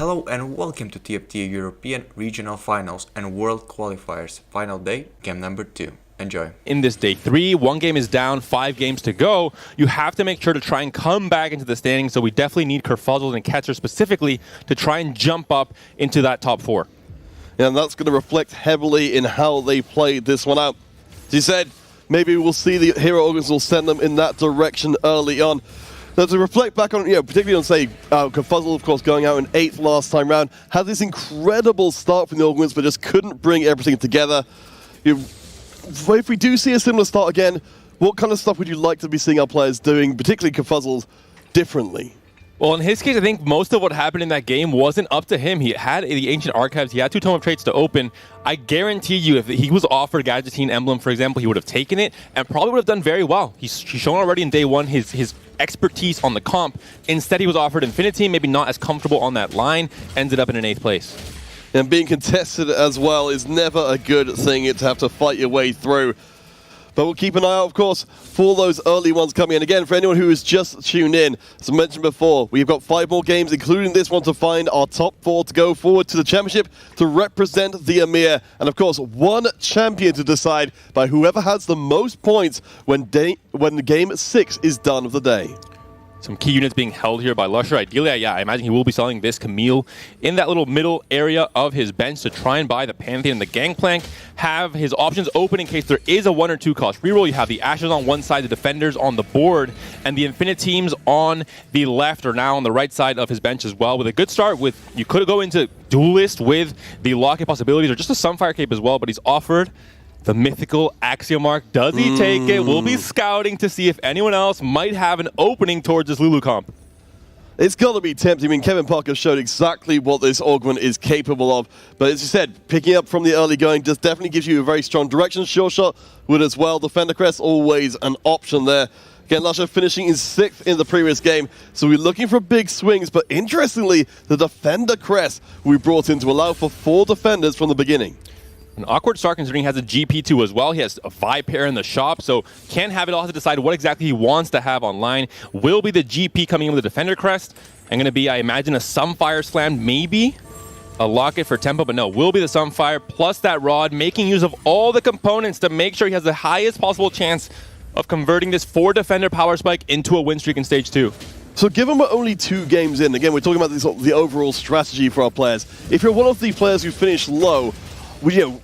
Hello and welcome to TFT European Regional Finals and World Qualifiers. Final day, game number 2. Enjoy. In this day 3, one game is down, 5 games to go. You have to make sure to try and come back into the standings, so we definitely need Kerfuzzled and Ketzer specifically to try and jump up into that top 4. And that's going to reflect heavily in how they played this one out. As you said, maybe we'll see the hero organs will send them in that direction early on. So to reflect back on, particularly on, say, Kerfuzzled, of course, going out in 8th last time round, had this incredible start from the organs, but just couldn't bring everything together. If we do see a similar start again, what kind of stuff would you like to be seeing our players doing, particularly Kerfuzzled, differently? Well, in his case, I think most of what happened in that game wasn't up to him. He had the Ancient Archives, he had 2 Tome of Traits to open. I guarantee you, if he was offered Gadgetzine Emblem, for example, he would have taken it and probably would have done very well. He's shown already in day 1 his expertise on the comp. Instead, he was offered Infinity, maybe not as comfortable on that line, ended up in an 8th place. And being contested as well is never a good thing to have to fight your way through. But we'll keep an eye out, of course, for those early ones coming in. Again, for anyone who has just tuned in, as I mentioned before, we've got 5 more games, including this one, to find our top 4 to go forward to the championship to represent the EMEA. And of course, 1 champion to decide by whoever has the most points when game 6 is done of the day. Some key units being held here by Lusher. Ideally, I imagine he will be selling this Camille in that little middle area of his bench to try and buy the Pantheon and the Gangplank. Have his options open in case there is a 1 or 2 cost reroll. You have the Ashes on one side, the Defenders on the board, and the Infinite Teams on the left or now on the right side of his bench as well. With a good start, you could go into Duelist with the Locket possibilities or just a Sunfire Cape as well, but he's offered the mythical Axiomark. Does he take it? We'll be scouting to see if anyone else might have an opening towards this Lulu comp. It's got to be tempting. I mean, Kevin Parker showed exactly what this augment is capable of. But as you said, picking up from the early going just definitely gives you a very strong direction. Sure Shot would as well. Defender Crest, always an option there. Again, Lusher finishing in 6th in the previous game. So we're looking for big swings. But interestingly, the Defender Crest we brought in to allow for 4 defenders from the beginning. An awkward start considering he has a GP2 as well. He has a 5 pair in the shop, so can't have it all to decide what exactly he wants to have online. Will be the GP coming in with the Defender Crest. And going to be, I imagine, a Sunfire Slam, maybe a Locket for tempo, but no, will be the Sunfire plus that Rod, making use of all the components to make sure he has the highest possible chance of converting this 4 Defender Power Spike into a win streak in Stage 2. So given we're only 2 games in, again, we're talking about the overall strategy for our players. If you're one of the players who finish low,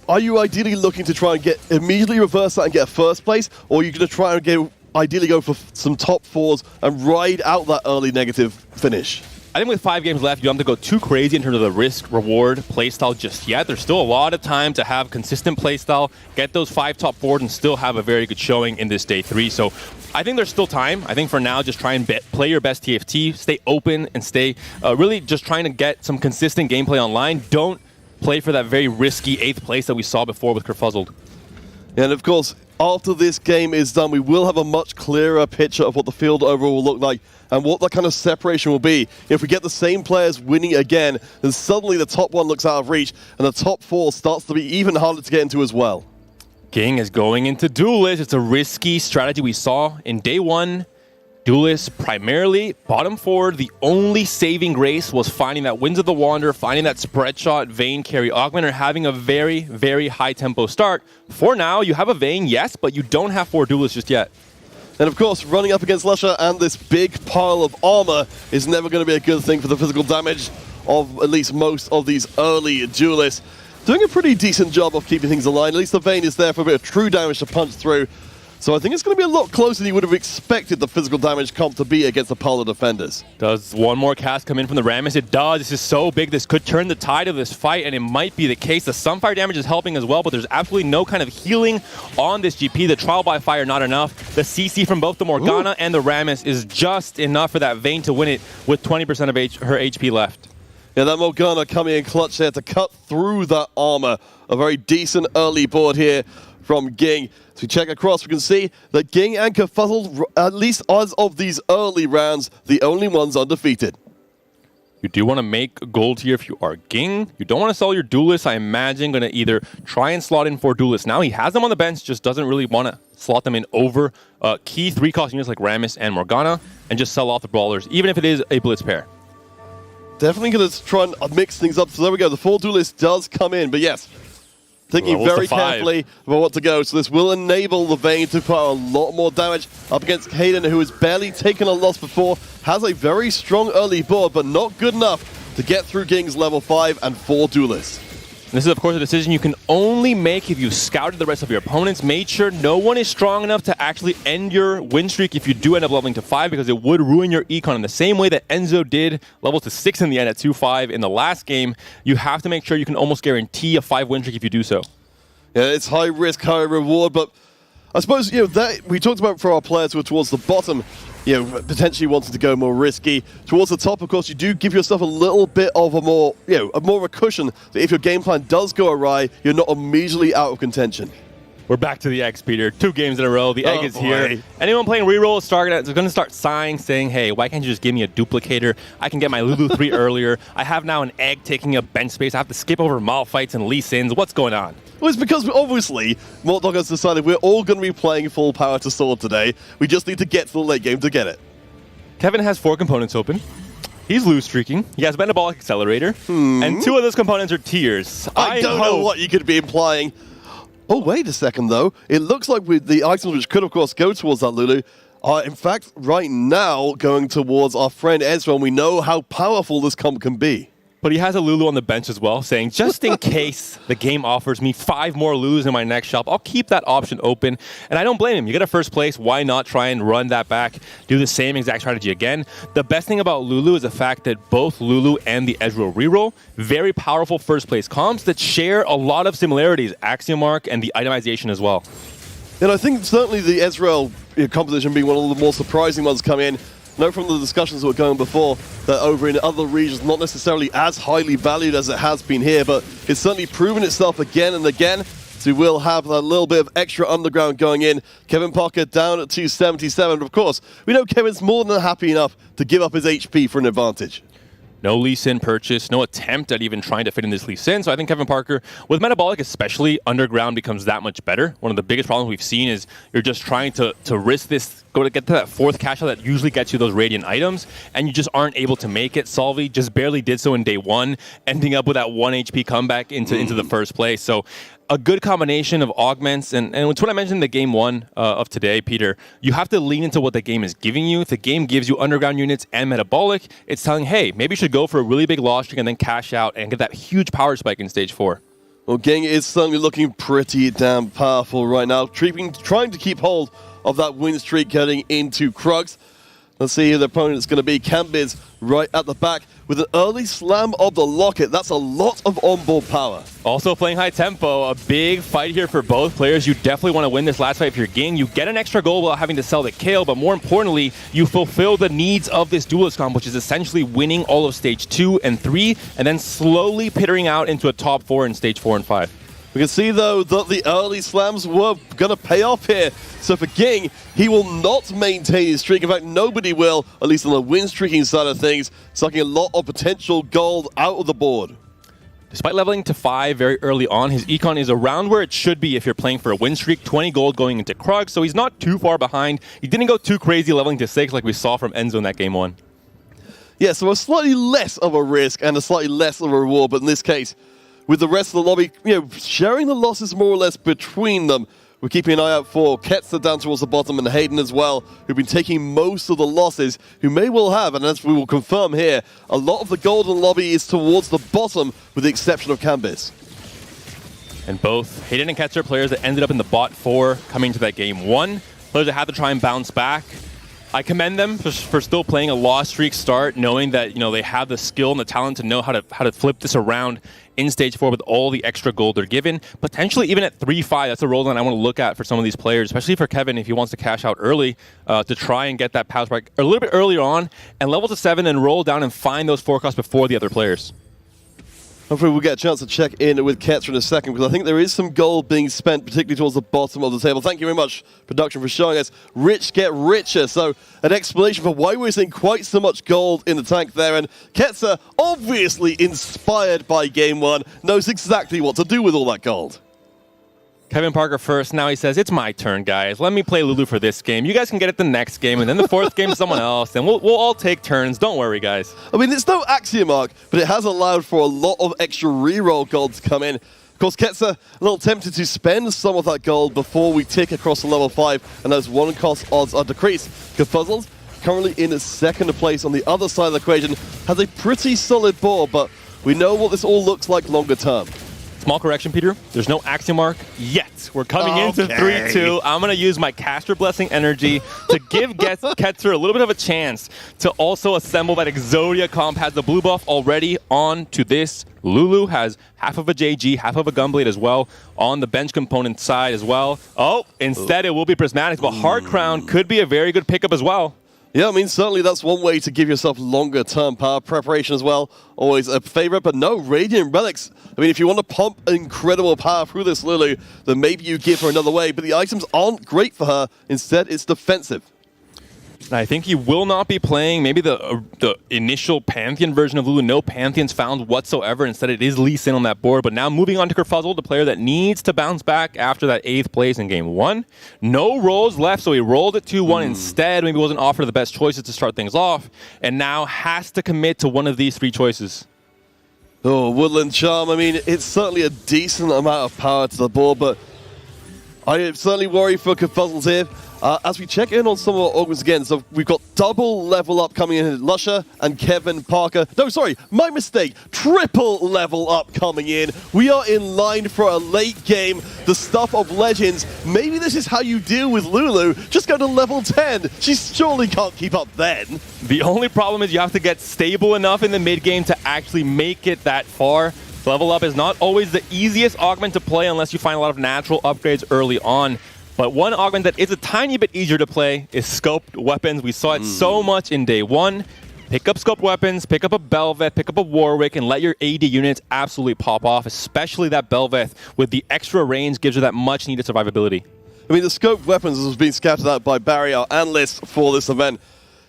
are you ideally looking to try and immediately reverse that and get a first place, or are you going to try and ideally go for some top 4s and ride out that early negative finish? I think with 5 games left, you don't have to go too crazy in terms of the risk-reward playstyle just yet. There's still a lot of time to have consistent playstyle, get those 5 top 4s, and still have a very good showing in this day 3. So I think there's still time. I think for now, just try and play your best TFT, stay open, and stay really just trying to get some consistent gameplay online. Don't play for that very risky 8th place that we saw before with Kerfuzzled. And of course, after this game is done, we will have a much clearer picture of what the field overall will look like and what that kind of separation will be. If we get the same players winning again, then suddenly the top 1 looks out of reach and the top 4 starts to be even harder to get into as well. King is going into Duelist. It's a risky strategy we saw in day 1. Duelist primarily bottom forward. The only saving grace was finding that Winds of the Wanderer, finding that spread shot, Vayne carry augment, or having a very, very high tempo start. For now, you have a Vayne, yes, but you don't have 4 Duelists just yet. And of course, running up against Lusher and this big pile of armor is never going to be a good thing for the physical damage of at least most of these early Duelists. Doing a pretty decent job of keeping things aligned. At least the Vayne is there for a bit of true damage to punch through. So I think it's going to be a lot closer than you would have expected the physical damage comp to be against the pile of defenders. Does one more cast come in from the Rammus? It does. This is so big. This could turn the tide of this fight, and it might be the case. The Sunfire damage is helping as well, but there's absolutely no kind of healing on this GP. The Trial by Fire, not enough. The CC from both the Morgana and the Rammus is just enough for that Vayne to win it with 20% of her HP left. Yeah, that Morgana coming in clutch there to cut through that armor. A very decent early board here from Ging. As we check across, we can see that Ging and Kerfuzzled, at least as of these early rounds, the only ones undefeated. You do want to make gold here if you are Ging. You don't want to sell your Duelist. I imagine going to either try and slot in 4 Duelists. Now he has them on the bench, just doesn't really want to slot them in over key 3-cost units like Rammus and Morgana, and just sell off the Brawlers, even if it is a Blitz pair. definitely going to try and mix things up. So there we go. The full Duelist does come in. But yes, thinking very carefully about what to go. So this will enable the Vayne to put a lot more damage up against Hayden, who has barely taken a loss before. Has a very strong early board, but not good enough to get through King's level 5 and 4 Duelists. This is, of course, a decision you can only make if you scouted the rest of your opponents, made sure no one is strong enough to actually end your win streak if you do end up leveling to 5, because it would ruin your econ in the same way that Enzo did, level to 6 in the end at 2-5 in the last game. You have to make sure you can almost guarantee a 5 win streak if you do so. Yeah, it's high risk, high reward, but I suppose, that we talked about for our players who are towards the bottom, potentially wanting to go more risky. Towards the top, of course, you do give yourself a little bit of a more of a cushion that if your game plan does go awry, you're not immediately out of contention. We're back to the eggs, Peter. 2 games in a row. The egg is here. Anyone playing reroll is going to start sighing, saying, hey, why can't you just give me a duplicator? I can get my Lulu 3 earlier. I have now an egg taking up bench space. I have to skip over Malphites and Lee Sins. What's going on? Well, it's because obviously Mortdog has decided we're all going to be playing full power to sword today. We just need to get to the late game to get it. Kevin has 4 components open. He's loose streaking. He has Metabolic Accelerator. And 2 of those components are tiers. I don't know what you could be implying. Oh, wait a second, though. It looks like with the items which could, of course, go towards that Lulu are, in fact, right now going towards our friend Ezra, and we know how powerful this comp can be. But he has a Lulu on the bench as well, saying, just in case the game offers me 5 more Lulus in my next shop, I'll keep that option open. And I don't blame him. You get a first place. Why not try and run that back? Do the same exact strategy again. The best thing about Lulu is the fact that both Lulu and the Ezreal reroll, very powerful first place comps that share a lot of similarities, Axiom Arc and the itemization as well. And I think certainly the Ezreal composition being one of the more surprising ones come in. Note from the discussions that were going before that over in other regions, not necessarily as highly valued as it has been here, but it's certainly proven itself again and again. So we will have a little bit of extra underground going in. Kevin Parker down at 277. But of course, we know Kevin's more than happy enough to give up his HP for an advantage. No Lee Sin purchase, no attempt at even trying to fit in this Lee Sin. So I think Kevin Parker, with Metabolic especially, underground becomes that much better. One of the biggest problems we've seen is you're just trying to risk this, go to get to that 4th cash out that usually gets you those Radiant items, and you just aren't able to make it. Salvi just barely did so in day 1, ending up with that 1 HP comeback into the first place. So a good combination of augments, and it's what I mentioned in the game 1 of today, Peter. You have to lean into what the game is giving you. If the game gives you underground units and metabolic, it's telling, hey, maybe you should go for a really big loss streak and then cash out and get that huge power spike in stage 4. Well, Gang is certainly looking pretty damn powerful right now, trying to keep hold of that win streak getting into Krugs. Let's see who the opponent is going to be. Cambiz right at the back with an early slam of the Locket. That's a lot of onboard power. Also playing high tempo. A big fight here for both players. You definitely want to win this last fight if you're Ging. You get an extra goal without having to sell the Kale, but more importantly, you fulfill the needs of this Duelist comp, which is essentially winning all of stage 2 and 3, and then slowly pittering out into a top 4 in stage 4 and 5. We can see, though, that the early slams were going to pay off here. So for Ging, he will not maintain his streak. In fact, nobody will, at least on the win streaking side of things, sucking a lot of potential gold out of the board. Despite leveling to 5 very early on, his econ is around where it should be if you're playing for a win streak. 20 gold going into Krug, so he's not too far behind. He didn't go too crazy leveling to 6 like we saw from Enzo in that game 1. Yeah, so a slightly less of a risk and a slightly less of a reward, but in this case, with the rest of the lobby, sharing the losses more or less between them. We're keeping an eye out for Ketzer down towards the bottom and Hayden as well, who've been taking most of the losses, who may well have, and as we will confirm here, a lot of the golden lobby is towards the bottom, with the exception of Cambiz. And both Hayden and Ketzer, players that ended up in the bot 4 coming to that game 1, players that had to try and bounce back. I commend them for still playing a loss streak start, knowing that they have the skill and the talent to know how to flip this around in stage 4 with all the extra gold they're given. Potentially even at 3-5, that's a role line I want to look at for some of these players, especially for Kevin if he wants to cash out early to try and get that power spike a little bit earlier on and level to 7 and roll down and find those forecasts before the other players. Hopefully we'll get a chance to check in with Ketzer in a second, because I think there is some gold being spent, particularly towards the bottom of the table. Thank you very much, production, for showing us rich get richer. So an explanation for why we're seeing quite so much gold in the tank there. And Ketzer, obviously inspired by game 1, knows exactly what to do with all that gold. Kevin Parker first. Now he says, it's my turn, guys. Let me play Lulu for this game. You guys can get it the next game, and then the fourth game someone else, and we'll all take turns. Don't worry, guys. I mean, it's no axiom arc, but it has allowed for a lot of extra reroll gold to come in. Of course, Ketzer a little tempted to spend some of that gold before we tick across to level 5, and those one-cost odds are decreased. Kefuzzles, currently in second place on the other side of the equation, has a pretty solid board, but we know what this all looks like longer term. Small correction, Peter. There's no axiom arc yet. We're coming into 3-2. I'm going to use my Caster Blessing energy to give Ketzer a little bit of a chance to also assemble that Exodia comp. Has the blue buff already on to this. Lulu has half of a JG, half of a Gunblade as well on the bench component side as well. Oh, instead it will be Prismatics, but Hard Crown could be a very good pickup as well. Yeah, I mean, certainly that's one way to give yourself longer-term power preparation as well. Always a favorite, but no Radiant Relics. I mean, if you want to pump incredible power through this Lulu, then maybe you give her another way, but the items aren't great for her. Instead, it's defensive. I think he will not be playing maybe the initial Pantheon version of Lulu. No Pantheons found whatsoever. Instead, it is Lee Sin on that board. But now moving on to Kerfuzzle, the player that needs to bounce back after that 8th place in game 1. No rolls left, so he rolled it 2-1 instead. Maybe wasn't offered the best choices to start things off. And now has to commit to one of these 3 choices. Oh, Woodland Charm. I mean, it's certainly a decent amount of power to the board, but I am certainly worried for Kefuzzles here. As we check in on some of our augments again, so we've got double level up coming in, Lusher and Kevin Parker. No, sorry, my mistake. Triple level up coming in. We are in line for a late game, the stuff of legends. Maybe this is how you deal with Lulu. Just go to level 10. She surely can't keep up then. The only problem is you have to get stable enough in the mid game to actually make it that far. Level up is not always the easiest augment to play unless you find a lot of natural upgrades early on. But one augment that is a tiny bit easier to play is scoped weapons. We saw it so much in day 1. Pick up scoped weapons, pick up a Belveth, pick up a Warwick, and let your AD units absolutely pop off, especially that Belveth with the extra range gives you that much needed survivability. I mean, the scoped weapons has been scattered out by Barry, our analyst for this event,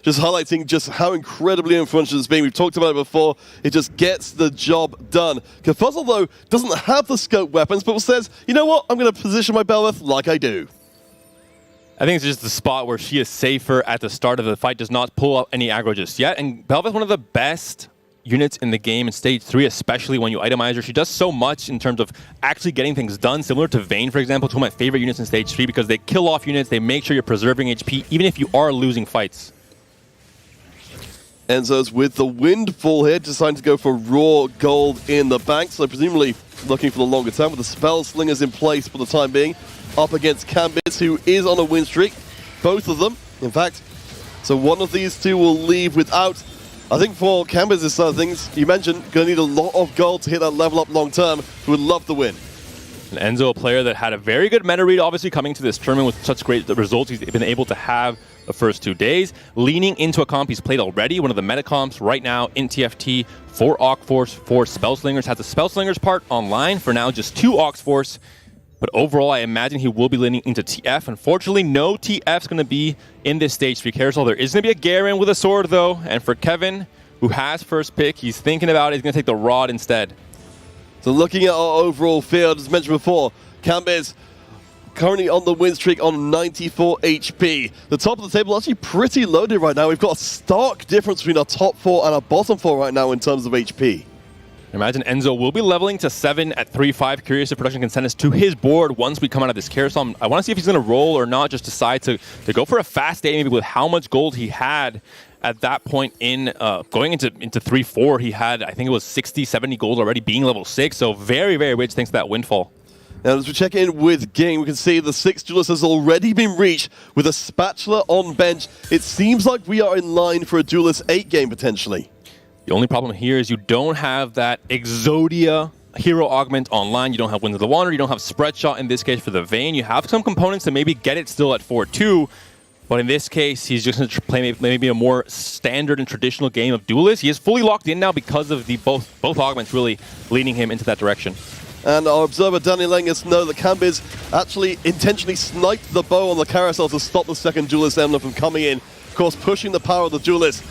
just highlighting just how incredibly influential it's been. We've talked about it before. It just gets the job done. Kefuzzle, though, doesn't have the scope weapons, but says, you know what, I'm going to position my Belveth like I do. I think it's just the spot where she is safer at the start of the fight, does not pull out any aggro just yet. And Belveth's one of the best units in the game in Stage 3, especially when you itemize her. She does so much in terms of actually getting things done, similar to Vayne, for example, two of my favorite units in Stage 3, because they kill off units, they make sure you're preserving HP, even if you are losing fights. Enzo's with the Windfall here, deciding to go for raw gold in the bank, so presumably looking for the longer term with the Spell Slingers in place for the time being. Up against Cambis, who is on a win streak. Both of them, in fact. So one of these two will leave without. I think for Cambis' side of things, you mentioned, going to need a lot of gold to hit that level up long term. Would love the win. And Enzo, a player that had a very good meta read, obviously coming to this tournament with such great results he's been able to have the first 2 days. Leaning into a comp he's played already, one of the meta comps right now in TFT for Ox Force, for Spellslingers. Has the Spellslingers part online for now, just 2 Ox Force. But overall, I imagine he will be leaning into TF. Unfortunately, no TF's going to be in this Stage 3 carousel. There is going to be a Garen with a sword, though. And for Kevin, who has first pick, he's thinking about it. He's going to take the Rod instead. So looking at our overall field, as mentioned before, Cambis currently on the win streak on 94 HP. The top of the table actually pretty loaded right now. We've got a stark difference between our top 4 and our bottom 4 right now in terms of HP. Imagine Enzo will be leveling to 7 at 3-5. Curious if production can send us to his board once we come out of this carousel. I want to see if he's going to roll or not, just decide to go for a fast day, maybe with how much gold he had at that point in going into 3-4. He had, I think it was 60, 70 gold already being level 6. So very, very rich thanks to that windfall. Now, as we check in with game, we can see the 6th Duelist has already been reached with a Spatula on bench. It seems like we are in line for a Duelist 8 game potentially. The only problem here is you don't have that Exodia hero augment online. You don't have Winds of the Wanderer. You don't have Spread Shot in this case for the Vayne. You have some components to maybe get it still at 4-2. But in this case, he's just going to play maybe a more standard and traditional game of Duelist. He is fully locked in now because of the both augments really leading him into that direction. And our observer, Danny Lengus, know that Cambis actually intentionally sniped the bow on the carousel to stop the second Duelist emblem from coming in. Of course, pushing the power of the Duelist.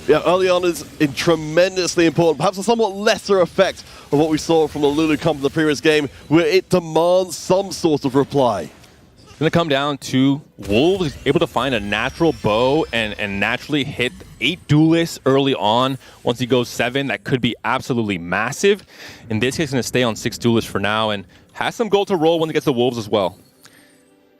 Yeah, early on is tremendously important. Perhaps a somewhat lesser effect of what we saw from the Lulu comp in the previous game, where it demands some sort of reply. It's going to come down to Wolves able to find a natural bow and naturally hit 8 duelists early on. Once he goes 7, that could be absolutely massive. In this case, he's going to stay on 6 duelists for now and has some gold to roll when he gets the Wolves as well.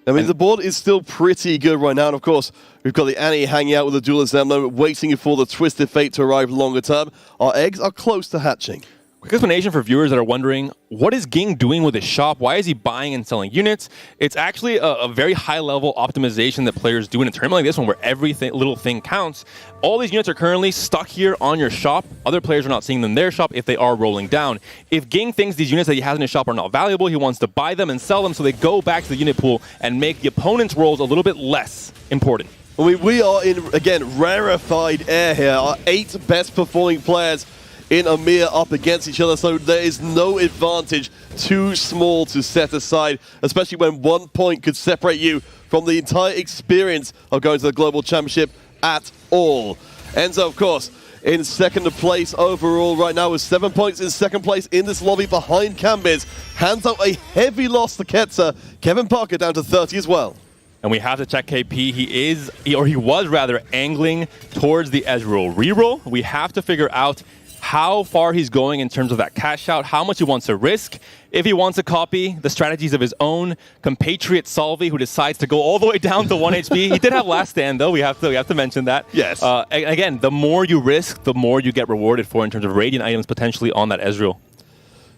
I mean, the board is still pretty good right now, and of course, we've got the Annie hanging out with the Duelist emblem, waiting for the Twisted Fate to arrive longer term. Our eggs are close to hatching. Quick explanation for viewers that are wondering, what is Ging doing with his shop? Why is he buying and selling units? It's actually a very high-level optimization that players do in a tournament like this one, where every little thing counts. All these units are currently stuck here on your shop. Other players are not seeing them in their shop if they are rolling down. If Ging thinks these units that he has in his shop are not valuable, he wants to buy them and sell them so they go back to the unit pool and make the opponent's rolls a little bit less important. We are in, again, rarefied air here. Our 8 best performing players in EMEA up against each other, so there is no advantage too small to set aside, especially when 1 point could separate you from the entire experience of going to the Global Championship at all. Enzo, of course, in second place overall right now with 7 points in second place in this lobby behind Cambiz. Hands out a heavy loss to Ketzer. Kevin Parker down to 30 as well. And we have to check KP. He was rather angling towards the Ezreal reroll. We have to figure out how far he's going in terms of that cash out, how much he wants to risk. If he wants to copy the strategies of his own compatriot Salvi, who decides to go all the way down to 1 HP. He did have last stand, though. We have to mention that. Yes. Again, the more you risk, the more you get rewarded for in terms of Radiant items potentially on that Ezreal.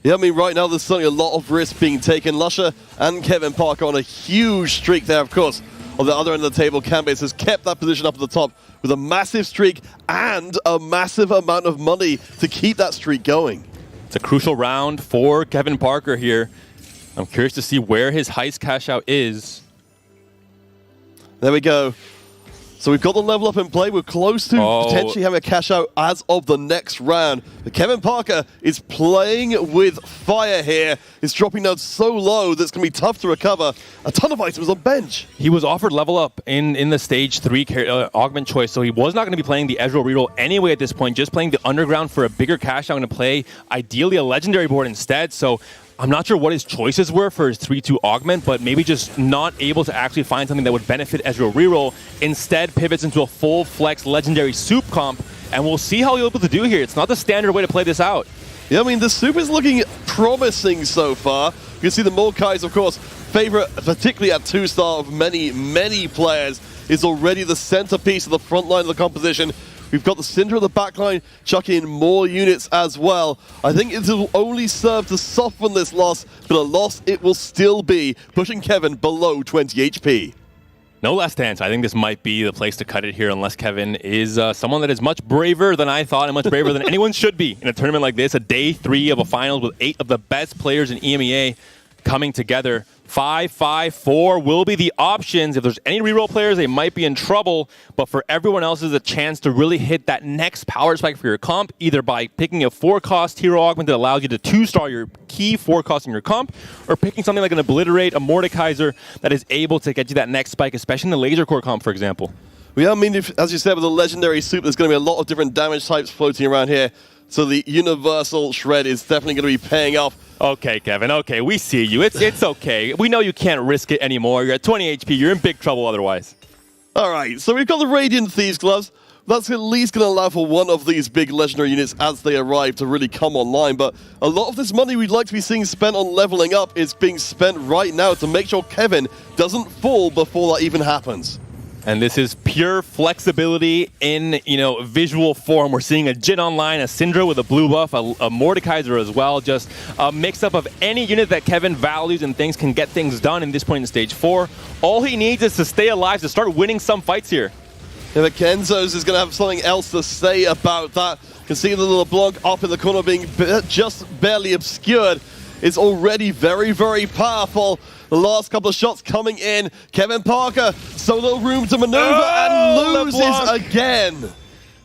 Yeah, I mean, right now there's certainly a lot of risk being taken. Lusher and Kevin Parker on a huge streak there, of course. On the other end of the table, Cambiz has kept that position up at the top with a massive streak and a massive amount of money to keep that streak going. It's a crucial round for Kevin Parker here. I'm curious to see where his heist cash out is. There we go. So we've got the level up in play. We're close to potentially having a cash out as of the next round. But Kevin Parker is playing with fire here. He's dropping down so low that it's going to be tough to recover. A ton of items on bench. He was offered level up in the stage 3 augment choice, so he was not going to be playing the Ezreal reroll anyway at this point, just playing the underground for a bigger cash out. I'm going to play ideally a legendary board instead. So I'm not sure what his choices were for his 3-2 augment, but maybe just not able to actually find something that would benefit Ezreal reroll. Instead, pivots into a full flex legendary soup comp, and we'll see how he'll be able to do here. It's not the standard way to play this out. Yeah, I mean, the soup is looking promising so far. You can see the Morkai's, of course, favorite, particularly at 2-star of many, many players, is already the centerpiece of the front line of the composition. We've got the Syndra in the backline, chucking in more units as well. I think it will only serve to soften this loss, but a loss it will still be, pushing Kevin below 20 HP. No last stance. I think this might be the place to cut it here, unless Kevin is someone that is much braver than I thought and much braver than anyone should be in a tournament like this. A day 3 of a finals with 8 of the best players in EMEA coming together. 5-5-4 will be the options. If there's any reroll players, they might be in trouble, but for everyone else is a chance to really hit that next power spike for your comp, either by picking a 4-cost hero augment that allows you to 2-star your key 4-cost in your comp, or picking something like an Obliterate, a Mordekaiser that is able to get you that next spike, especially in the Laser Core comp, for example. Yeah, I mean, as you said, with the legendary soup, there's going to be a lot of different damage types floating around here, so the universal shred is definitely going to be paying off. Okay, Kevin, okay, we see you. It's okay. We know you can't risk it anymore. You're at 20 HP. You're in big trouble otherwise. All right, so we've got the Radiant Thieves Gloves. That's at least going to allow for one of these big legendary units as they arrive to really come online. But a lot of this money we'd like to be seeing spent on leveling up is being spent right now to make sure Kevin doesn't fall before that even happens. And this is pure flexibility in, visual form. We're seeing a Jhin online, a Syndra with a blue buff, a Mordekaiser as well. Just a mix-up of any unit that Kevin values and thinks can get things done in this point in Stage 4. All he needs is to stay alive to start winning some fights here. Yeah, but Kenzo's is going to have something else to say about that. You can see the little block up in the corner being just barely obscured. It's already very, very powerful. The last couple of shots coming in. Kevin Parker, so little room to maneuver and loses again.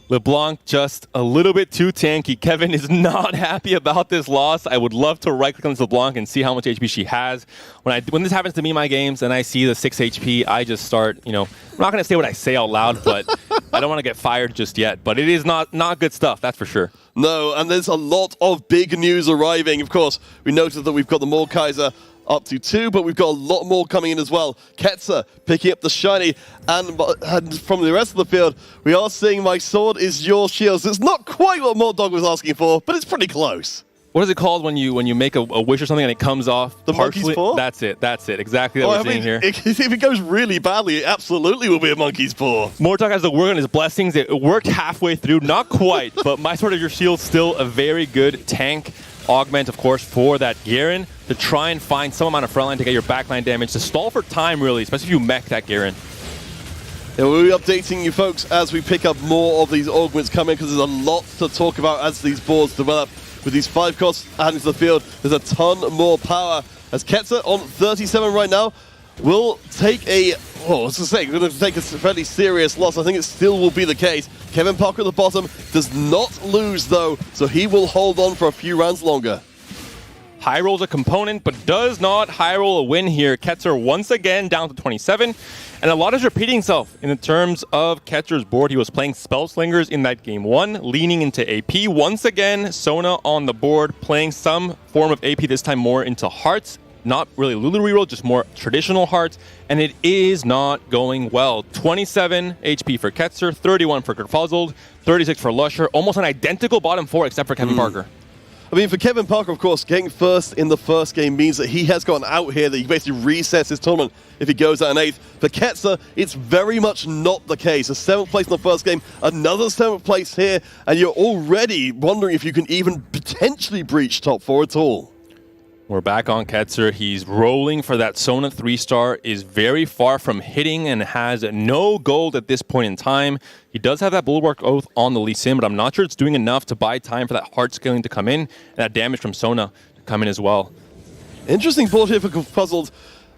LeBlanc just a little bit too tanky. Kevin is not happy about this loss. I would love to right-click on this LeBlanc and see how much HP she has. When this happens to me in my games and I see the 6 HP, I just start, I'm not going to say what I say out loud, but I don't want to get fired just yet. But it is not good stuff, that's for sure. No, and there's a lot of big news arriving. Of course, we noted that we've got the Mordekaiser up to 2, but we've got a lot more coming in as well. Ketzer picking up the shiny, and from the rest of the field, we are seeing my sword is your shield. So it's not quite what Morddog was asking for, but it's pretty close. What is it called when you make a wish or something and it comes off the partially? Monkey's paw? That's it. Exactly what we're seeing here. If it goes really badly, it absolutely will be a monkey's paw. Morddog has to work on his blessings. It worked halfway through, not quite, but my sword of your shield still a very good tank augment, of course, for that Garen to try and find some amount of frontline to get your backline damage, to stall for time, really, especially if you mech that Garen. Yeah, we'll be updating you folks as we pick up more of these augments coming, because there's a lot to talk about as these boards develop. With these 5 costs adding to the field, there's a ton more power. As Ketzer on 37 right now will take a, going to take a fairly serious loss. I think it still will be the case. Kevin Parker at the bottom does not lose though, so he will hold on for a few rounds longer. High roll's a component, but does not high roll a win here. Ketzer once again down to 27. And a lot is repeating itself in terms of Ketzer's board. He was playing Spell Slingers in that game 1, leaning into AP. Once again, Sona on the board, playing some form of AP, this time more into Hearts. Not really Lulu reroll, just more traditional Hearts. And it is not going well. 27 HP for Ketzer, 31 for Kerfuzzled, 36 for Lusher. Almost an identical bottom 4 except for Kevin Parker. I mean, for Kevin Parker, of course, getting first in the first game means that he has gotten out here, that he basically resets his tournament if he goes out in 8th. For Ketzer, it's very much not the case. A 7th place in the first game, another 7th place here, and you're already wondering if you can even potentially breach top 4 at all. We're back on Ketzer. He's rolling for that Sona 3-star, is very far from hitting and has no gold at this point in time. He does have that Bulwark Oath on the Lee Sin, but I'm not sure it's doing enough to buy time for that heart scaling to come in and that damage from Sona to come in as well. Interesting board here for Puzzled.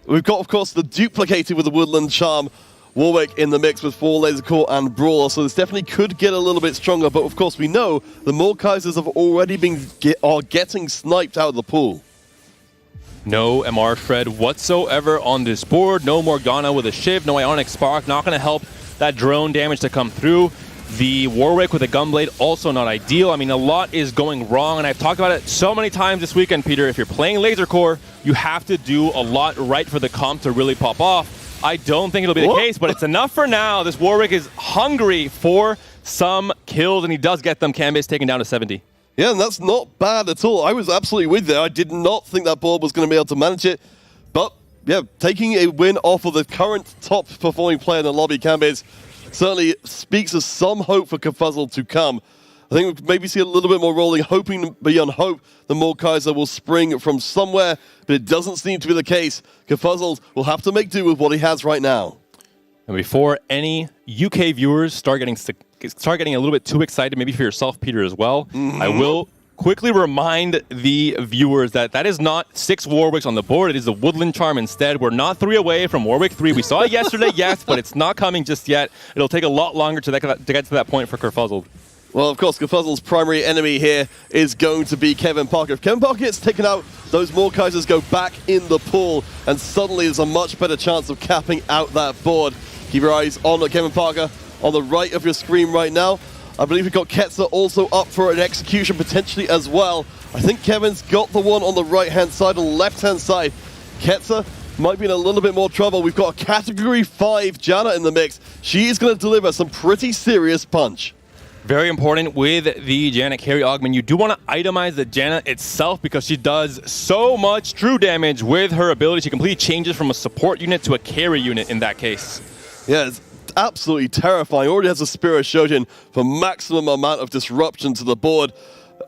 We've got, of course, the duplicated with the Woodland Charm. Warwick in the mix with 4 Laser Core and Brawler, so this definitely could get a little bit stronger, but of course we know the Mordekaisers have already been getting sniped out of the pool. No MR Shred whatsoever on this board. No Morgana with a Shiv. No Ionic Spark. Not going to help that drone damage to come through. The Warwick with a Gunblade, also not ideal. I mean, a lot is going wrong, and I've talked about it so many times this weekend, Peter. If you're playing Laser Core, you have to do a lot right for the comp to really pop off. I don't think it'll be the case, but it's enough for now. This Warwick is hungry for some kills, and he does get them. Canvas taken down to 70. Yeah, and that's not bad at all. I was absolutely with there. I did not think that board was going to be able to manage it. But, yeah, taking a win off of the current top-performing player in the lobby, Canvas, certainly speaks of some hope for Kerfuzzled to come. I think we'll maybe see a little bit more rolling, hoping beyond hope the Mordekaiser will spring from somewhere, but it doesn't seem to be the case. Kerfuzzled will have to make do with what he has right now. And before any UK viewers start getting a little bit too excited, maybe for yourself, Peter, as well, I will quickly remind the viewers that that is not 6 Warwicks on the board. It is the Woodland Charm instead. We're not 3 away from Warwick 3. We saw it yesterday, yes, but it's not coming just yet. It'll take a lot longer to get to that point for Kerfuzzled. Well, of course, Kerfuzzled's primary enemy here is going to be Kevin Parker. If Kevin Parker gets taken out, those Mordekaisers go back in the pool, and suddenly there's a much better chance of capping out that board. Keep your eyes on Kevin Parker on the right of your screen right now. I believe we've got Ketzer also up for an execution potentially as well. I think Kevin's got the one on the right-hand side, on the left-hand side. Ketzer might be in a little bit more trouble. We've got a Category 5 Janna in the mix. She's going to deliver some pretty serious punch. Very important with the Janna carry augment. You do want to itemize the Janna itself because she does so much true damage with her ability. She completely changes from a support unit to a carry unit in that case. Yeah, it's absolutely terrifying. Already has a Spirit Shojin for maximum amount of disruption to the board.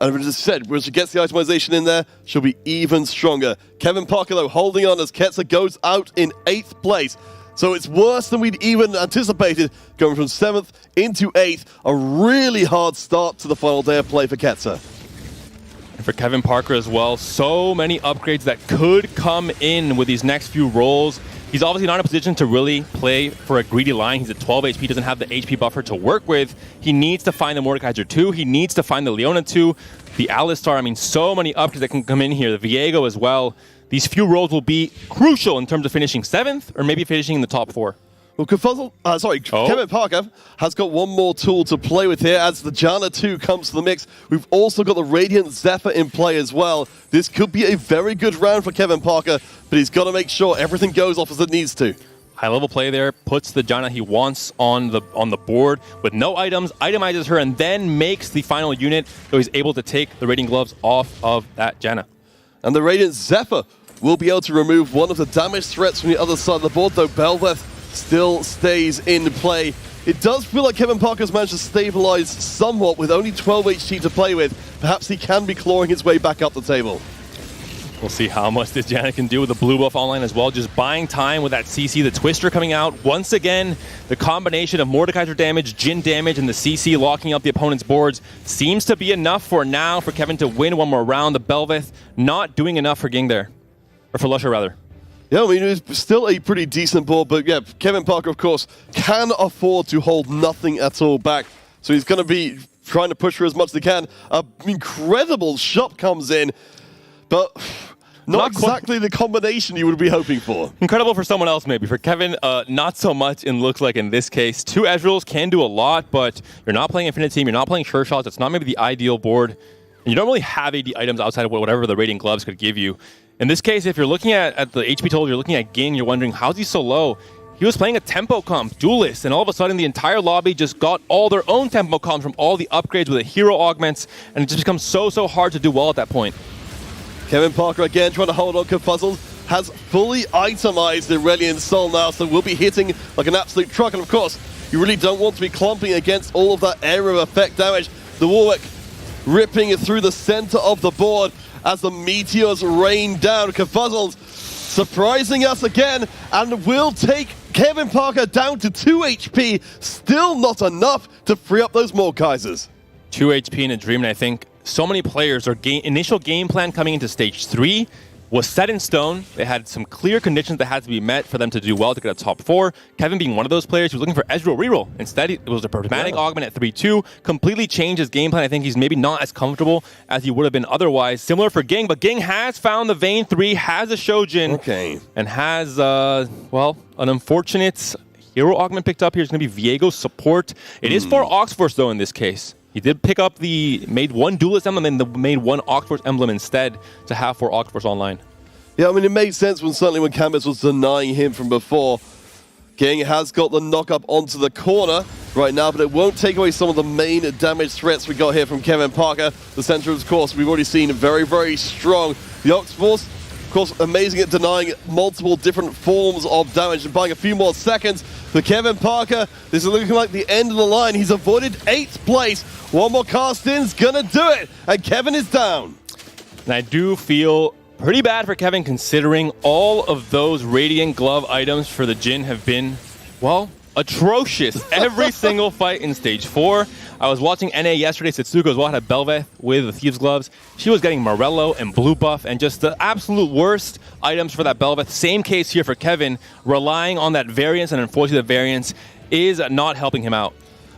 And as I said, when she gets the itemization in there, she'll be even stronger. Kevin Parker, though, holding on as Ketzer goes out in 8th place. So it's worse than we'd even anticipated, going from 7th into 8th. A really hard start to the final day of play for Ketzer. And for Kevin Parker as well, so many upgrades that could come in with these next few rolls. He's obviously not in a position to really play for a greedy line. He's at 12 HP, doesn't have the HP buffer to work with. He needs to find the Mordekaiser 2. He needs to find the Leona 2. The Alistar, I mean, so many upgrades that can come in here. The Viego as well. These few rolls will be crucial in terms of finishing 7th or maybe finishing in the top 4. Well, Kevin Parker has got one more tool to play with here as the Janna 2 comes to the mix. We've also got the Radiant Zephyr in play as well. This could be a very good round for Kevin Parker, but he's got to make sure everything goes off as it needs to. High-level play there, puts the Janna he wants on the board with no items, itemizes her, and then makes the final unit so he's able to take the Radiant Gloves off of that Janna. And the Radiant Zephyr will be able to remove one of the damage threats from the other side of the board, though Belveth still stays in play. It does feel like Kevin Parker's managed to stabilize somewhat with only 12 HP to play with. Perhaps he can be clawing his way back up the table. We'll see how much this Janna can do with the blue buff online as well. Just buying time with that CC, the Twister coming out. Once again, the combination of Mordekaiser damage, Jhin damage, and the CC locking up the opponent's boards seems to be enough for now for Kevin to win one more round. The Belveth not doing enough for Ging there. Or for Lusher, rather. Yeah, I mean, it's still a pretty decent board, but yeah, Kevin Parker, of course, can afford to hold nothing at all back. So he's going to be trying to push for as much as he can. An incredible shot comes in, but not exactly the combination you would be hoping for. Incredible for someone else, maybe. For Kevin, not so much, it looks like in this case. 2 Ezreals can do a lot, but you're not playing Infinite Team, you're not playing Sure Shots, it's not maybe the ideal board. And you don't really have AD items outside of whatever the Radiant Gloves could give you. In this case, if you're looking at the HP total, you're looking at Ging, you're wondering, how's he so low? He was playing a tempo comp, Duelist, and all of a sudden the entire lobby just got all their own tempo comps from all the upgrades with the hero augments, and it just becomes so hard to do well at that point. Kevin Parker again trying to hold on. Confuzzled has fully itemized the Aurelion Soul now, so we'll be hitting like an absolute truck. And of course, you really don't want to be clumping against all of that area of effect damage. The Warwick ripping it through the center of the board as the meteors rain down. Confuzzled surprising us again and will take Kevin Parker down to 2 HP. Still not enough to free up those Mordekaisers. 2 HP in a dream, and I think so many players, their initial game plan coming into stage 3 was set in stone. They had some clear conditions that had to be met for them to do well to get a top 4. Kevin being one of those players who was looking for Ezreal reroll. Instead, it was a prismatic augment at 3-2. Completely changed his game plan. I think he's maybe not as comfortable as he would have been otherwise. Similar for Ging, but Ging has found the Vayne 3, has a Shojin, and has, well, an unfortunate hero augment picked up here. It's going to be Viego's support. It is for Oxforce, though, in this case. He did pick up made one Duelist emblem and made one Oxforce emblem instead to have for Oxforce online. Yeah, I mean, it made sense when Campus was denying him from before. Ging has got the knock-up onto the corner right now, but it won't take away some of the main damage threats we got here from Kevin Parker. The center, of course, we've already seen very strong. The Oxforce, of course, amazing at denying multiple different forms of damage and buying a few more seconds. For Kevin Parker, this is looking like the end of the line. He's avoided 8th place. One more cast in's gonna do it, and Kevin is down. And I do feel pretty bad for Kevin considering all of those Radiant Glove items for the Jhin have been, well, atrocious. Every single fight in stage 4. I was watching NA yesterday. Setsuko as well had a Belveth with the Thieves Gloves. She was getting Morello and Blue Buff and just the absolute worst items for that Belveth. Same case here for Kevin, relying on that variance, and unfortunately the variance is not helping him out.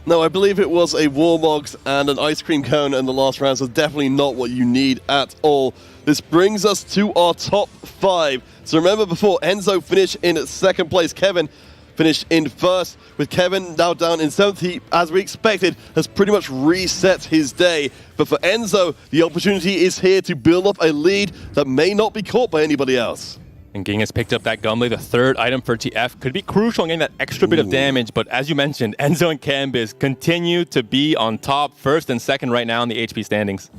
No, I believe it was a Warmogs and an Ice Cream Cone in the last round, so definitely not what you need at all. This brings us to our top 5. So remember before, Enzo finished in 2nd place, Kevin finished in 1st, with Kevin now down in 7th. He, as we expected, has pretty much reset his day. But for Enzo, the opportunity is here to build up a lead that may not be caught by anybody else. And Ging has picked up that Gumblade, the 3rd item for TF. Could be crucial in getting that extra bit of damage, but as you mentioned, Enzo and Cambiz continue to be on top, 1st and 2nd right now in the HP standings.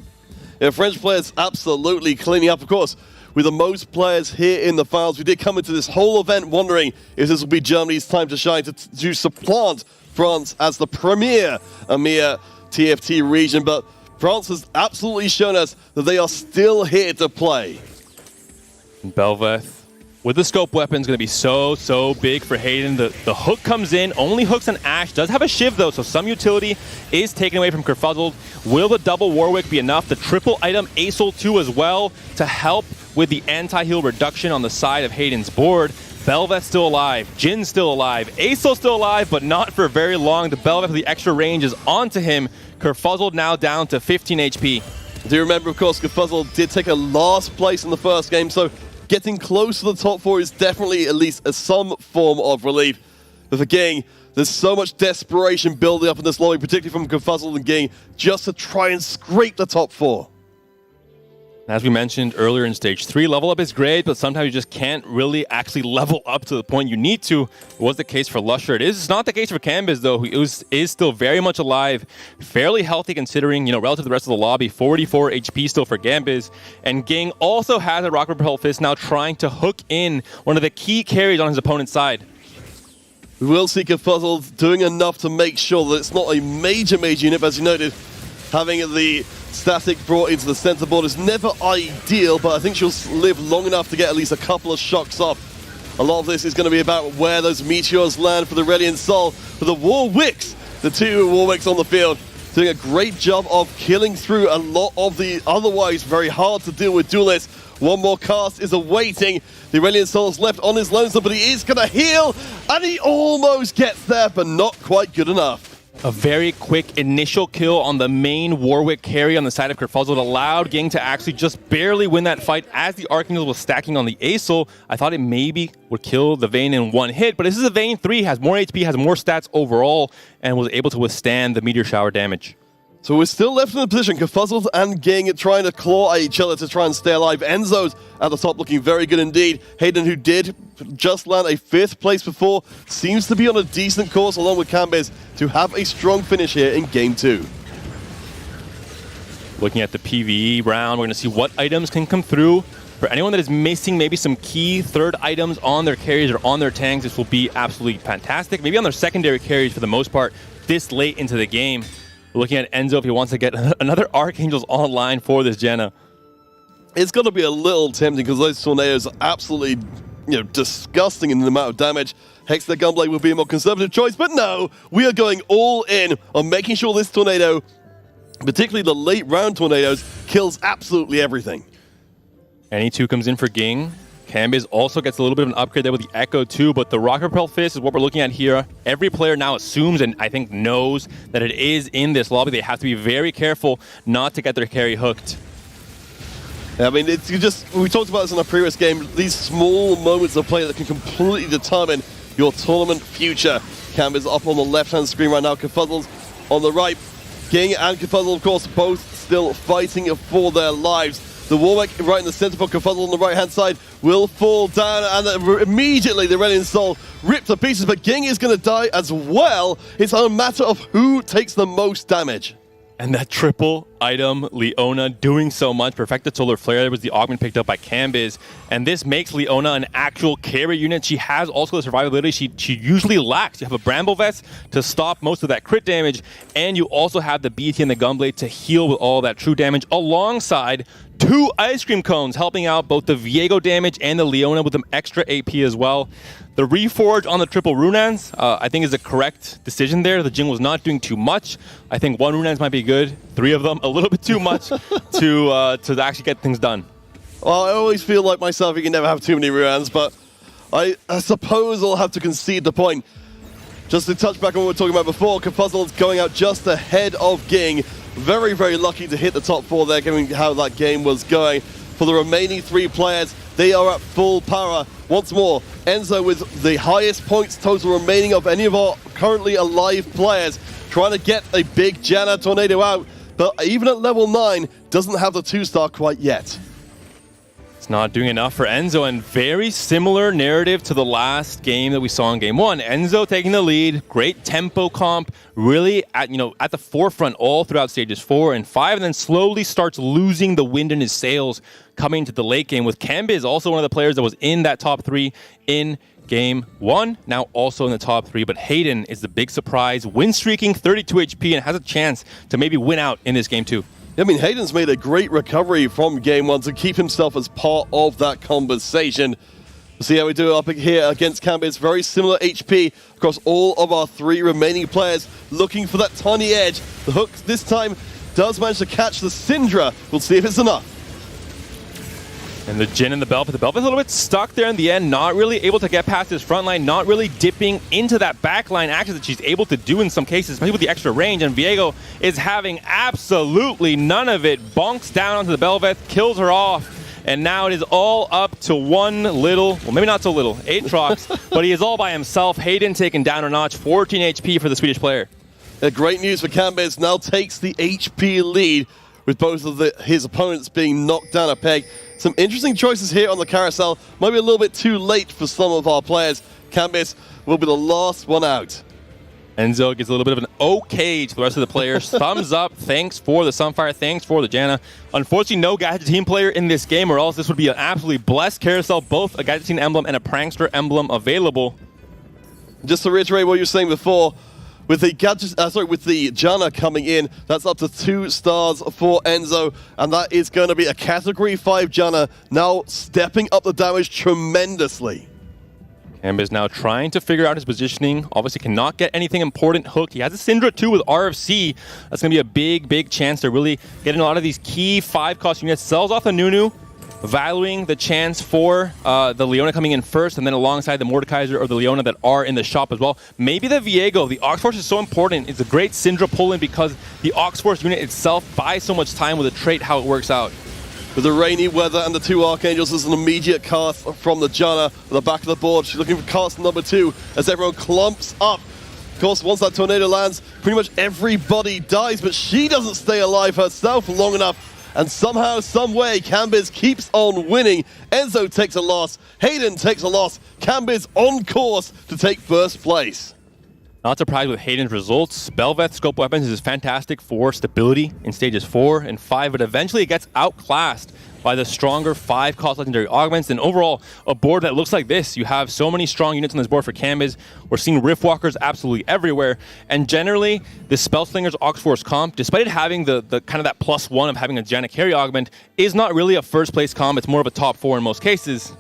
Yeah, French players absolutely cleaning up, of course. With the most players here in the finals, we did come into this whole event wondering if this will be Germany's time to shine, to supplant France as the premier EMEA TFT region, but France has absolutely shown us that they are still here to play. Belveth with the scope weapon is going to be so big for Hayden. The hook comes in, only hooks an Ashe, does have a Shiv though, so some utility is taken away from Kerfuzzled. Will the double Warwick be enough? The triple item Acel 2 as well to help with the anti-heal reduction on the side of Hayden's board. Belveth's still alive, Jin's still alive, Acel's still alive, but not for very long. The Belveth with the extra range is onto him. Kerfuzzled now down to 15 HP. Do you remember, of course, Kerfuzzled did take a last place in the first game, so getting close to the top 4 is definitely at least some form of relief. But for Ging, there's so much desperation building up in this lobby, particularly from Kerfuzzled and Ging, just to try and scrape the top 4. As we mentioned earlier in Stage 3, level up is great, but sometimes you just can't really actually level up to the point you need to. It was the case for Lusher. It's not the case for Cambiz, though, who is still very much alive, fairly healthy considering, relative to the rest of the lobby, 44 HP still for Cambiz. And Ging also has a Rocket Propel Fist now trying to hook in one of the key carries on his opponent's side. We will see Kerfuzzled doing enough to make sure that it's not a major unit, but as you noted, having the static brought into the center board is never ideal, but I think she'll live long enough to get at least a couple of shocks off. A lot of this is going to be about where those meteors land for the Reliant Soul. For the Warwicks, the 2 Warwicks on the field, doing a great job of killing through a lot of the otherwise very hard to deal with Duelist. One more cast is awaiting. The Reliant Soul's left on his lonesome, but he is going to heal, and he almost gets there, but not quite good enough. A very quick initial kill on the main Warwick carry on the side of Kerfuzzled allowed Ging to actually just barely win that fight as the Archangel was stacking on the Acel. I thought it maybe would kill the Vayne in one hit, but this is a Vayne 3, has more HP, has more stats overall, and was able to withstand the Meteor Shower damage. So we're still left in the position, Kerfuzzled and Ging trying to claw at each other to try and stay alive. Enzo's at the top looking very good indeed. Hayden, who did just land a 5th place before, seems to be on a decent course along with Cambiz to have a strong finish here in Game 2. Looking at the PvE round, we're going to see what items can come through. For anyone that is missing maybe some key third items on their carries or on their tanks, this will be absolutely fantastic. Maybe on their secondary carries for the most part this late into the game. Looking at Enzo if he wants to get another Archangels online for this Janna. It's going to be a little tempting because those tornadoes are absolutely, disgusting in the amount of damage. Hex the Gunblade would be a more conservative choice, but no, we are going all in on making sure this tornado, particularly the late round tornadoes, kills absolutely everything. Any 2 comes in for Ging. Cambiz also gets a little bit of an upgrade there with the Echo too, but the Rocket Propel Fist is what we're looking at here. Every player now assumes and I think knows that it is in this lobby. They have to be very careful not to get their carry hooked. I mean, we talked about this in a previous game, these small moments of play that can completely determine your tournament future. Cambiz up on the left-hand screen right now, Kerfuzzled on the right. Ging and Kerfuzzled, of course, both still fighting for their lives. The Warwick right in the center for Kerfuzzled on the right-hand side will fall down, and immediately the Reliant Soul ripped to pieces, but Ging is going to die as well. It's a matter of who takes the most damage. And that triple item, Leona doing so much. Perfected Solar Flare, there was the augment picked up by Cambiz. And this makes Leona an actual carry unit. She has also the survivability she usually lacks. You have a Bramble Vest to stop most of that crit damage. And you also have the BT and the Gunblade to heal with all that true damage alongside 2 Ice Cream Cones, helping out both the Viego damage and the Leona with some extra AP as well. The Reforge on the triple Runans, I think is the correct decision there. The Jing was not doing too much. I think 1 Runans might be good. 3 of them, a little bit too much to actually get things done. Well, I always feel like myself, you can never have too many Runans, but I suppose I'll have to concede the point. Just to touch back on what we were talking about before, Kerfuzzled's going out just ahead of Ging. Very, very lucky to hit the top 4 there, given how that game was going. For the remaining 3 players, they are at full power. Once more, Enzo with the highest points total remaining of any of our currently alive players, trying to get a big Janna tornado out, but even at level 9, doesn't have the 2-star quite yet. It's not doing enough for Enzo, and very similar narrative to the last game that we saw in Game 1. Enzo taking the lead, great tempo comp, really at the forefront all throughout stages 4 and 5, and then slowly starts losing the wind in his sails coming to the late game, with Cambiz also one of the players that was in that top 3 in Game 1, now also in the top 3, but Hayden is the big surprise, win streaking 32 HP and has a chance to maybe win out in this Game 2. I mean, Hayden's made a great recovery from Game 1 to keep himself as part of that conversation. We'll see how we do up here against Cambiz. Very similar HP across all of our 3 remaining players, looking for that tiny edge. The hook this time does manage to catch the Syndra. We'll see if it's enough. And the Jhin and the Bel'Veth. The Bel'Veth a little bit stuck there in the end, not really able to get past his front line, not really dipping into that back line action that she's able to do in some cases, especially with the extra range. And Viego is having absolutely none of it. Bonks down onto the Bel'Veth, kills her off. And now it is all up to one little, well, maybe not so little, Aatrox, but he is all by himself. Hayden taken down a notch, 14 HP for the Swedish player. Great news for Cambiz, now takes the HP lead with both of his opponents being knocked down a peg. Some interesting choices here on the carousel. Might be a little bit too late for some of our players. Cambiz will be the last one out. Enzo gets a little bit of an okay to the rest of the players. Thumbs up. Thanks for the Sunfire. Thanks for the Janna. Unfortunately, no Gadget Team player in this game, or else this would be an absolutely blessed carousel. Both a Gadget Team emblem and a Prankster emblem available. Just to reiterate what you were saying before, with the Janna coming in, that's up to 2 stars for Enzo, and that is going to be a Category 5 Janna, now stepping up the damage tremendously. Cambiz now trying to figure out his positioning. Obviously cannot get anything important hooked. He has a Syndra too with RFC. That's going to be a big chance to really get in a lot of these key 5-cost units. Sells off the Nunu, valuing the chance for the Leona coming in first, and then alongside the Mordekaiser or the Leona that are in the shop as well. Maybe the Viego. The Oxforce is so important. It's a great Syndra pull-in because the Oxforce unit itself buys so much time with a trait, how it works out. With the rainy weather and the 2 Archangels, there's an immediate cast from the Janna at the back of the board. She's looking for cast number 2 as everyone clumps up. Of course, once that tornado lands, pretty much everybody dies, but she doesn't stay alive herself long enough. And somehow, someway, Cambiz keeps on winning. Enzo takes a loss. Hayden takes a loss. Cambiz on course to take first place. Not surprised with Hayden's results. Bel'Veth Scope Weapons is fantastic for stability in stages 4 and 5, but eventually it gets outclassed by the stronger 5-cost legendary augments. And overall, a board that looks like this. You have so many strong units on this board for Cambiz. We're seeing Riftwalkers absolutely everywhere. And generally, the Spellslinger's Oxforce comp, despite it having the kind of that +1 of having a Janna carry augment, is not really a first place comp. It's more of a top 4 in most cases.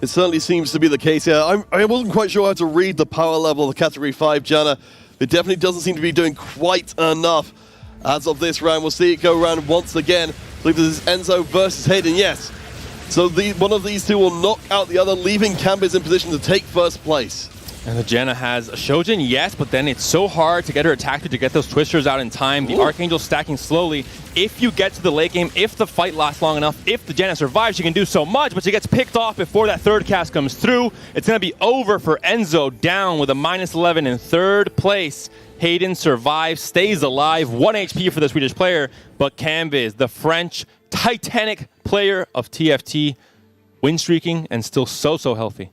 It certainly seems to be the case here. I wasn't quite sure how to read the power level of the Category 5 Janna. It definitely doesn't seem to be doing quite enough as of this round. We'll see it go around once again. I believe this is Enzo versus Hayden, yes. So one of these two will knock out the other, leaving Cambiz in position to take first place. And the Janna has a Shojin, yes, but then it's so hard to get her attacked to get those Twisters out in time. The Archangel stacking slowly. If you get to the late game, if the fight lasts long enough, if the Janna survives, she can do so much, but she gets picked off before that third cast comes through. It's going to be over for Enzo, down with a -11 in third place. Hayden survives, stays alive, 1 HP for the Swedish player, but Cambiz, the French Titanic player of TFT, win streaking and still so healthy.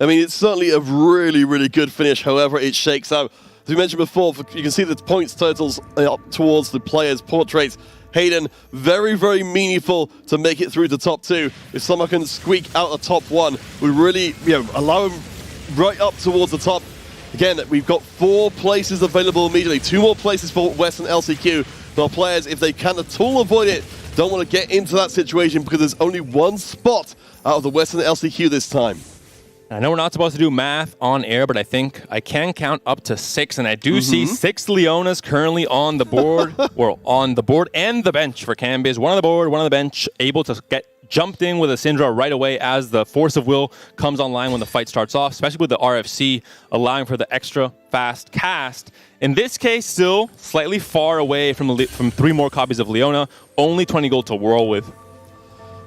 I mean, it's certainly a really, really good finish, however it shakes out. As we mentioned before, you can see the points totals up towards the players' portraits. Hayden, very, very meaningful to make it through the top 2. If someone can squeak out the top 1, we really allow him right up towards the top. Again, we've got 4 places available immediately. 2 more places for Western LCQ. But our players, if they can at all avoid it, don't want to get into that situation because there's only 1 spot out of the Western LCQ this time. I know we're not supposed to do math on air, but I think I can count up to 6, and I do see 6 Leonas currently on the board, or on the board and the bench for Cambiz. 1 on the board, 1 on the bench, able to get jumped in with a Syndra right away as the Force of Will comes online when the fight starts off, especially with the RFC allowing for the extra fast cast. In this case, still slightly far away from 3 more copies of Leona, only 20 gold to whirl with.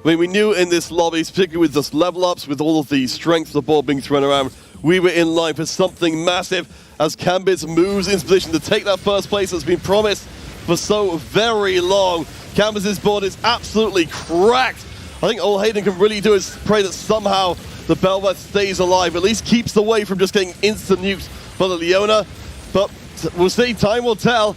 I mean, we knew in this lobby, particularly with this level ups, with all of the strength of the board being thrown around, we were in line for something massive as Cambiz moves into position to take that first place that's been promised for so very long. Cambiz's board is absolutely cracked. I think all Hayden can really do is pray that somehow the Bel'Veth stays alive, at least keeps away from just getting instant nukes by the Leona. But we'll see, time will tell.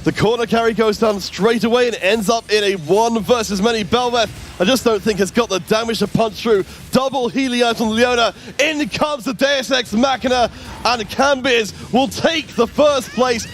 The corner carry goes down straight away and ends up in a 1 versus many. Bel'Veth, I just don't think has got the damage to punch through. Double Helios on Leona. In comes the Deus Ex Machina, and Cambiz will take the first place.